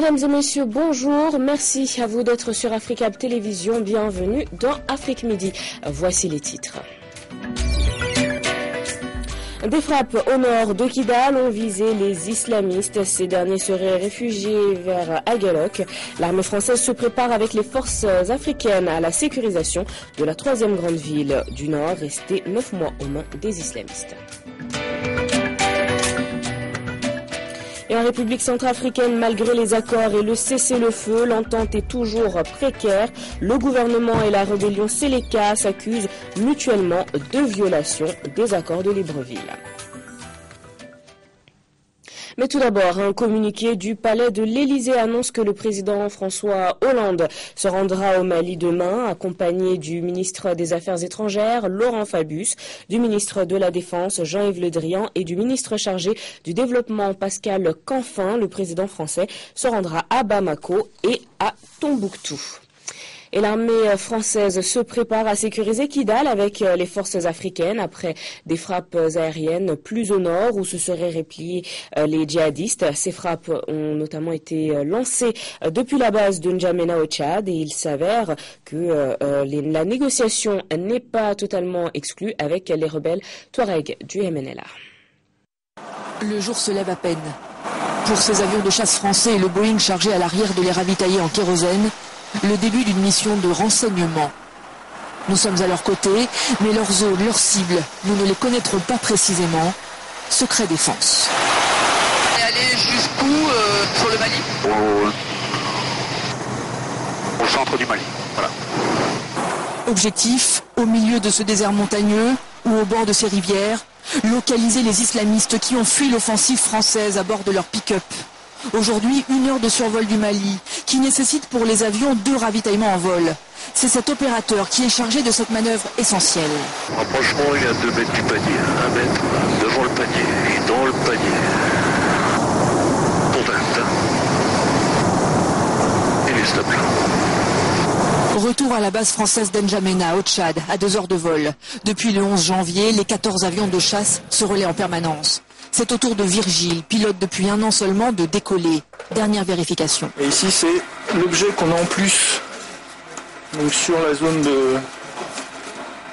Mesdames et messieurs, bonjour. Merci à vous d'être sur Africa Télévision. Bienvenue dans Afrique Midi. Voici les titres. Des frappes au nord de Kidal ont visé les islamistes. Ces derniers seraient réfugiés vers Aguelok. L'armée française se prépare avec les forces africaines à la sécurisation de la troisième grande ville du nord, restée 9 mois aux mains des islamistes. Et en République centrafricaine, malgré les accords et le cessez-le-feu, l'entente est toujours précaire. Le gouvernement et la rébellion Séléka s'accusent mutuellement de violation des accords de Libreville. Mais tout d'abord, un communiqué du palais de l'Élysée annonce que le président François Hollande se rendra au Mali demain, accompagné du ministre des Affaires étrangères, Laurent Fabius, du ministre de la Défense, Jean-Yves Le Drian, et du ministre chargé du Développement, Pascal Canfin. Le président français se rendra à Bamako et à Tombouctou. Et l'armée française se prépare à sécuriser Kidal avec les forces africaines après des frappes aériennes plus au nord où se seraient repliés les djihadistes. Ces frappes ont notamment été lancées depuis la base de N'Djamena au Tchad et il s'avère que la négociation n'est pas totalement exclue avec les rebelles Touareg du MNLA. Le jour se lève à peine. Pour ces avions de chasse français et le Boeing chargé à l'arrière de les ravitailler en kérosène, le début d'une mission de renseignement. Nous sommes à leur côté, mais leurs zones, leurs cibles, nous ne les connaîtrons pas précisément. Secret défense. Et aller jusqu'où sur le Mali? Au centre du Mali, voilà. Objectif, au milieu de ce désert montagneux ou au bord de ces rivières, localiser les islamistes qui ont fui l'offensive française à bord de leur pick-up. Aujourd'hui, 1 heure de survol du Mali, qui nécessite pour les avions 2 ravitaillements en vol. C'est cet opérateur qui est chargé de cette manœuvre essentielle. Rapprochement, il est à 2 mètres du panier, 1 mètre devant le panier et dans le panier. Contact. Il est stable. Retour à la base française d'N'Djamena, au Tchad, à 2 heures de vol. Depuis le 11 janvier, les 14 avions de chasse se relaient en permanence. C'est au tour de Virgile, pilote depuis 1 an seulement, de décoller. Dernière vérification. Et ici, c'est l'objet qu'on a en plus. Donc sur la zone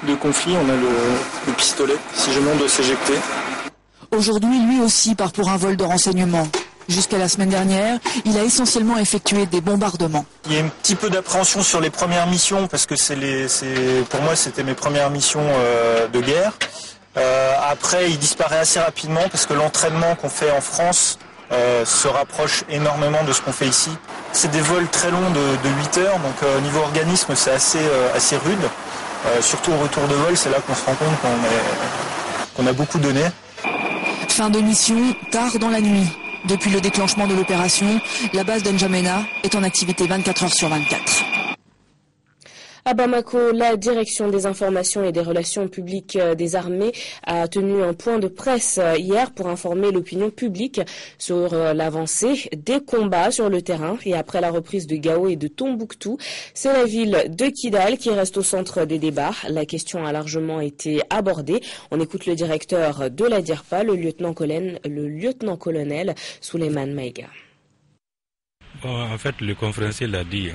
de conflit, on a le pistolet. Si jamais on doit s'éjecter. Aujourd'hui, lui aussi part pour un vol de renseignement. Jusqu'à la semaine dernière, il a essentiellement effectué des bombardements. Il y a un petit peu d'appréhension sur les premières missions, parce que pour moi, c'était mes premières missions de guerre. Après, il disparaît assez rapidement parce que l'entraînement qu'on fait en France se rapproche énormément de ce qu'on fait ici. C'est des vols très longs de 8 heures, donc niveau organisme, c'est assez rude. Surtout au retour de vol, c'est là qu'on se rend compte qu'on a beaucoup donné. Fin de mission, tard dans la nuit. Depuis le déclenchement de l'opération, la base d'N'Djamena est en activité 24 heures sur 24. À Bamako, la direction des informations et des relations publiques des armées a tenu un point de presse hier pour informer l'opinion publique sur l'avancée des combats sur le terrain. Et après la reprise de Gao et de Tombouctou, c'est la ville de Kidal qui reste au centre des débats. La question a largement été abordée. On écoute le directeur de la DIRPA, le lieutenant-colonel Souleymane Maïga. En fait, le conférencier l'a dit.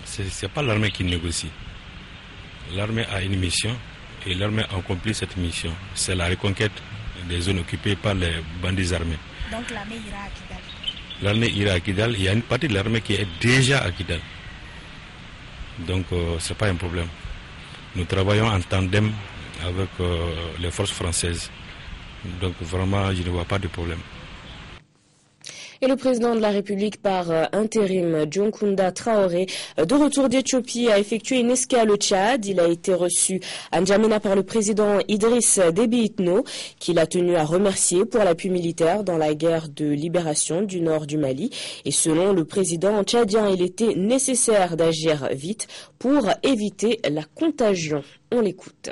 C'est pas l'armée qui négocie. L'armée a une mission et l'armée accomplit cette mission. C'est la reconquête des zones occupées par les bandits armés. Donc l'armée ira à Kidal. L'armée ira à Kidal. Il y a une partie de l'armée qui est déjà à Kidal. Donc c'est pas un problème. Nous travaillons en tandem avec les forces françaises. Donc vraiment, je ne vois pas de problème. Et le président de la République par intérim, Dionkunda Traoré, de retour d'Éthiopie, a effectué une escale au Tchad. Il a été reçu à N'Djamena par le président Idriss Déby Itno, qui l'a tenu à remercier pour l'appui militaire dans la guerre de libération du nord du Mali. Et selon le président tchadien, il était nécessaire d'agir vite pour éviter la contagion. On l'écoute.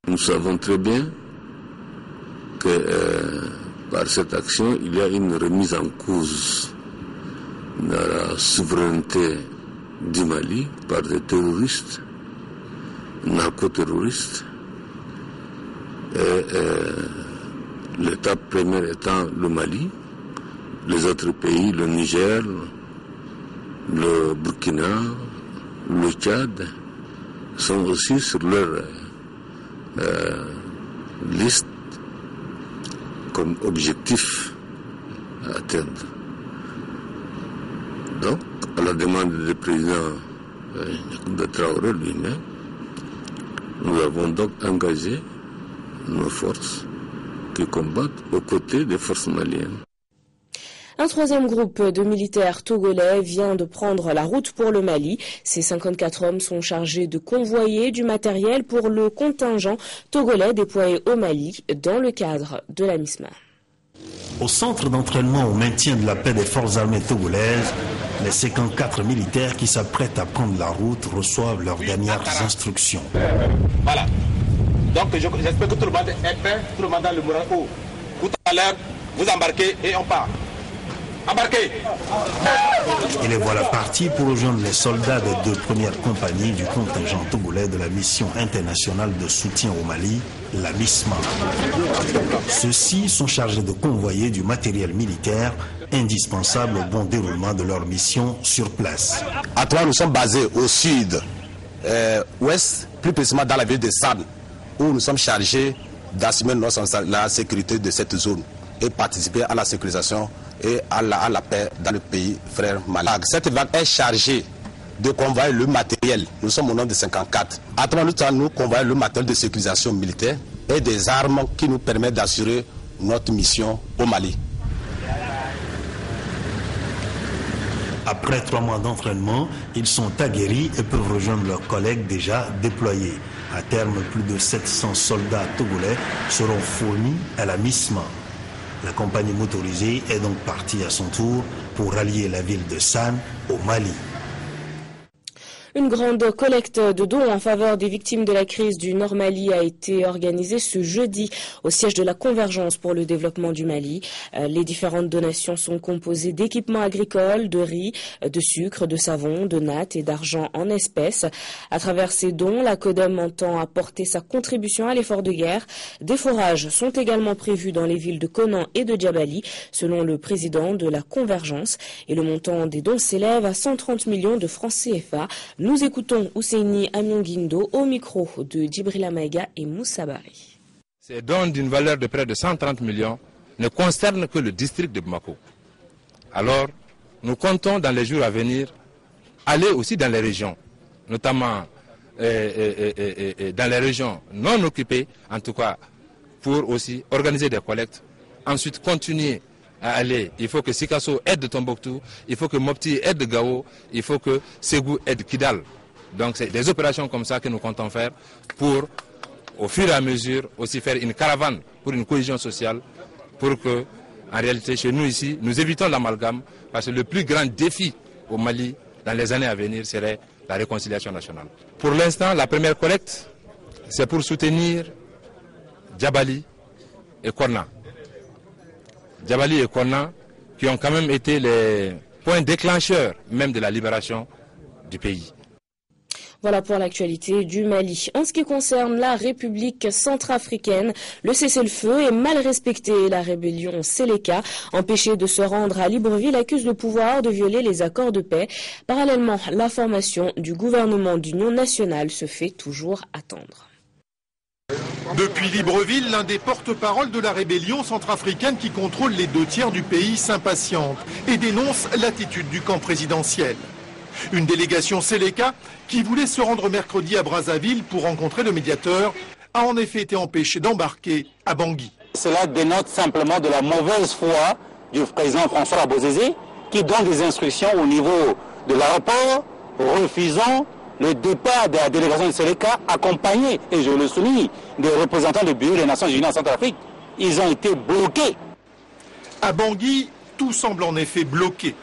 Nous savons très bien que par cette action, il y a une remise en cause de la souveraineté du Mali par des terroristes, narcoterroristes, et l'étape première étant le Mali, les autres pays, le Niger, le Burkina, le Tchad, sont aussi sur leur liste comme objectif à atteindre. Donc, à la demande du président de Traoré lui-même, nous avons donc engagé nos forces qui combattent aux côtés des forces maliennes. Un troisième groupe de militaires togolais vient de prendre la route pour le Mali. Ces 54 hommes sont chargés de convoyer du matériel pour le contingent togolais déployé au Mali dans le cadre de la MISMA. Au centre d'entraînement au maintien de la paix des forces armées togolaises, les 54 militaires qui s'apprêtent à prendre la route reçoivent leurs dernières instructions. Voilà. Donc j'espère que tout le monde est prêt, tout le monde a le moral haut. Tout à l'heure, vous embarquez et on part. Embarquez! Et les voilà partis pour rejoindre les soldats des 2 premières compagnies du contingent togolais de la mission internationale de soutien au Mali, la MISMA. Ceux-ci sont chargés de convoyer du matériel militaire indispensable au bon déroulement de leur mission sur place. Actuellement, nous sommes basés au sud, ouest, plus précisément dans la ville de San, où nous sommes chargés d'assumer la sécurité de cette zone et participer à la sécurisation et à la paix dans le pays frère Mali. Cette vague est chargée de convoyer le matériel. Nous sommes au nombre de 54. À travers le temps, nous convoyons le matériel de sécurisation militaire et des armes qui nous permettent d'assurer notre mission au Mali. Après 3 mois d'entraînement, ils sont aguerris et peuvent rejoindre leurs collègues déjà déployés. À terme, plus de 700 soldats togolais seront fournis à la MISMA. La compagnie motorisée est donc partie à son tour pour rallier la ville de San au Mali. Une grande collecte de dons en faveur des victimes de la crise du Nord Mali a été organisée ce jeudi au siège de la Convergence pour le développement du Mali. Les différentes donations sont composées d'équipements agricoles, de riz, de sucre, de savon, de nattes et d'argent en espèces. À travers ces dons, la CODEM entend apporter sa contribution à l'effort de guerre. Des forages sont également prévus dans les villes de Konan et de Djabali, selon le président de la Convergence. Et le montant des dons s'élève à 130 millions de francs CFA. Nous écoutons Ousseini Amionguindo au micro de Djibrila Maïga et Moussa Bari. Ces dons d'une valeur de près de 130 millions ne concernent que le district de Bamako. Alors, nous comptons dans les jours à venir aller aussi dans les régions, notamment dans les régions non occupées, en tout cas pour aussi organiser des collectes, ensuite continuer à aller. Il faut que Sikasso aide Tombouctou, il faut que Mopti aide Gao, il faut que Ségou aide Kidal. Donc c'est des opérations comme ça que nous comptons faire pour, au fur et à mesure, aussi faire une caravane pour une cohésion sociale, pour que, en réalité, chez nous ici, nous évitons l'amalgame, parce que le plus grand défi au Mali dans les années à venir serait la réconciliation nationale. Pour l'instant, la première collecte, c'est pour soutenir Djabali et Korna. Djabali et Korna, qui ont quand même été les points déclencheurs même de la libération du pays. Voilà pour l'actualité du Mali. En ce qui concerne la République centrafricaine, le cessez-le-feu est mal respecté. La rébellion Séléka, empêchée de se rendre à Libreville, accuse le pouvoir de violer les accords de paix. Parallèlement, la formation du gouvernement d'union nationale se fait toujours attendre. Depuis Libreville, l'un des porte-paroles de la rébellion centrafricaine qui contrôle les 2/3 du pays s'impatiente et dénonce l'attitude du camp présidentiel. Une délégation Séléka, qui voulait se rendre mercredi à Brazzaville pour rencontrer le médiateur, a en effet été empêchée d'embarquer à Bangui. Cela dénote simplement de la mauvaise foi du président François Bozizé, qui donne des instructions au niveau de l'aéroport, refusant le départ de la délégation de Séléka, accompagnée, et je le souligne, des représentants du bureau des Nations Unies en Centrafrique. Ils ont été bloqués. À Bangui, tout semble en effet bloqué.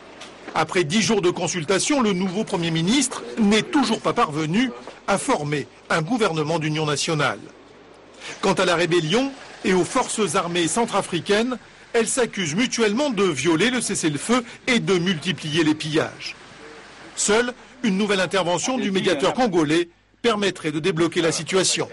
Après 10 jours de consultation, le nouveau Premier ministre n'est toujours pas parvenu à former un gouvernement d'union nationale. Quant à la rébellion et aux forces armées centrafricaines, elles s'accusent mutuellement de violer le cessez-le-feu et de multiplier les pillages. Seule une nouvelle intervention du médiateur congolais permettrait de débloquer la situation.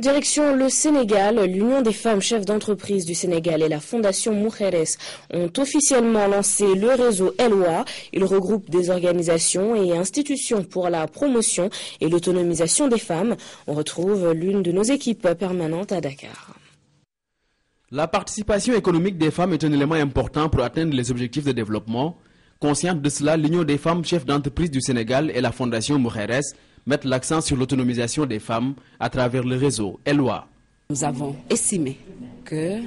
Direction le Sénégal, l'Union des femmes chefs d'entreprise du Sénégal et la Fondation Mujeres ont officiellement lancé le réseau Elwa. Il regroupe des organisations et institutions pour la promotion et l'autonomisation des femmes. On retrouve l'une de nos équipes permanentes à Dakar. La participation économique des femmes est un élément important pour atteindre les objectifs de développement. Consciente de cela, l'Union des femmes chefs d'entreprise du Sénégal et la Fondation Mujeres mettent l'accent sur l'autonomisation des femmes à travers le réseau Elwa. Nous avons estimé que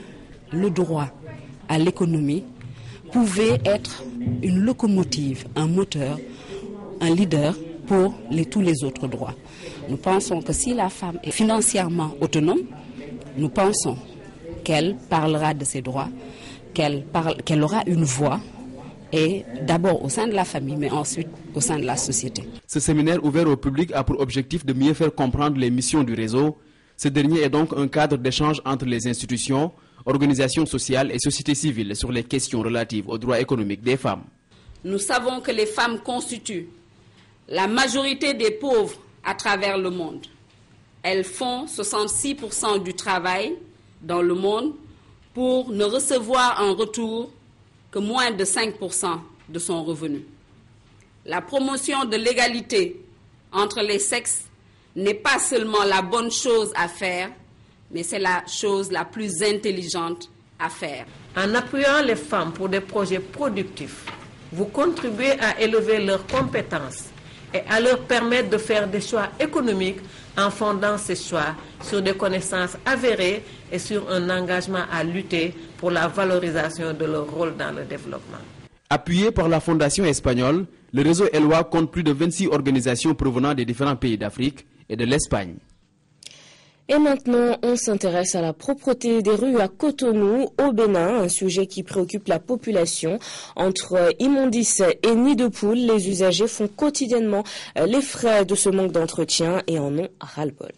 le droit à l'économie pouvait être une locomotive, un moteur, un leader pour tous les autres droits. Nous pensons que si la femme est financièrement autonome, nous pensons qu'elle parlera de ses droits, qu'elle aura une voix, et d'abord au sein de la famille, mais ensuite au sein de la société. Ce séminaire ouvert au public a pour objectif de mieux faire comprendre les missions du réseau. Ce dernier est donc un cadre d'échange entre les institutions, organisations sociales et sociétés civiles sur les questions relatives aux droits économiques des femmes. Nous savons que les femmes constituent la majorité des pauvres à travers le monde. Elles font 66% du travail dans le monde pour ne recevoir en retour que moins de 5% de son revenu. La promotion de l'égalité entre les sexes n'est pas seulement la bonne chose à faire, mais c'est la chose la plus intelligente à faire. En appuyant les femmes pour des projets productifs, vous contribuez à élever leurs compétences et à leur permettre de faire des choix économiques en fondant ces choix sur des connaissances avérées et sur un engagement à lutter pour la valorisation de leur rôle dans le développement. Appuyé par la Fondation espagnole, le réseau Elwa compte plus de 26 organisations provenant des différents pays d'Afrique et de l'Espagne. Et maintenant, on s'intéresse à la propreté des rues à Cotonou, au Bénin, un sujet qui préoccupe la population. Entre immondices et nids de poules, les usagers font quotidiennement les frais de ce manque d'entretien et en ont ras-le-bol.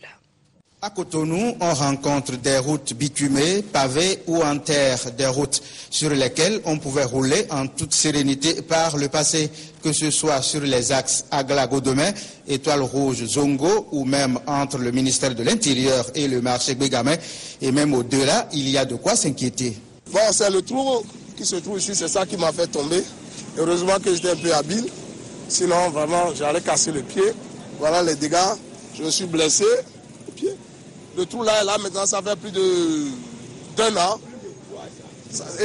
À Cotonou, on rencontre des routes bitumées, pavées ou en terre, des routes sur lesquelles on pouvait rouler en toute sérénité par le passé, que ce soit sur les axes Agla-Godomé, Étoile Rouge, Zongo, ou même entre le ministère de l'Intérieur et le marché Bégamé, et même au-delà, il y a de quoi s'inquiéter. Bon, c'est le trou qui se trouve ici, c'est ça qui m'a fait tomber. Heureusement que j'étais un peu habile, sinon vraiment j'allais casser le pied. Voilà les dégâts, je me suis blessé. Le trou là, maintenant, ça fait plus d'un an.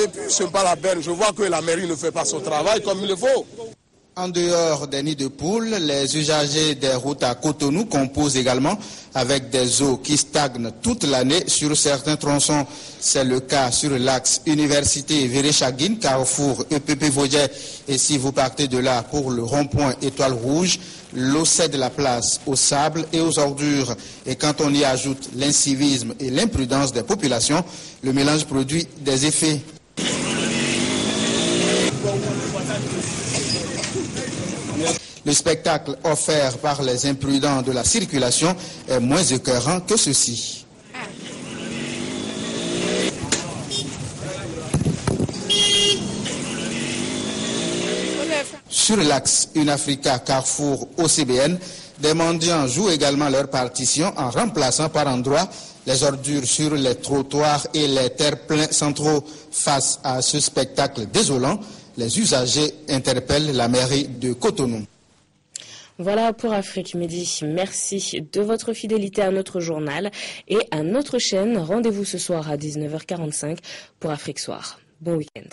Et puis, ce n'est pas la peine. Je vois que la mairie ne fait pas son travail comme il le faut. En dehors des nids de poules, les usagers des routes à Cotonou composent également avec des eaux qui stagnent toute l'année sur certains tronçons. C'est le cas sur l'axe Université Véréchagine, Carrefour EPP Vaudier. Et si vous partez de là pour le rond-point Étoile Rouge, l'eau cède la place au sable et aux ordures. Et quand on y ajoute l'incivisme et l'imprudence des populations, le mélange produit des effets. Le spectacle offert par les imprudents de la circulation est moins écœurant que ceci. Sur l'axe Une-Africa Carrefour OCBN, des mendiants jouent également leur partition en remplaçant par endroits les ordures sur les trottoirs et les terre-pleins centraux. Face à ce spectacle désolant, les usagers interpellent la mairie de Cotonou. Voilà pour Afrique Midi. Merci de votre fidélité à notre journal et à notre chaîne. Rendez-vous ce soir à 19h45 pour Afrique Soir. Bon week-end.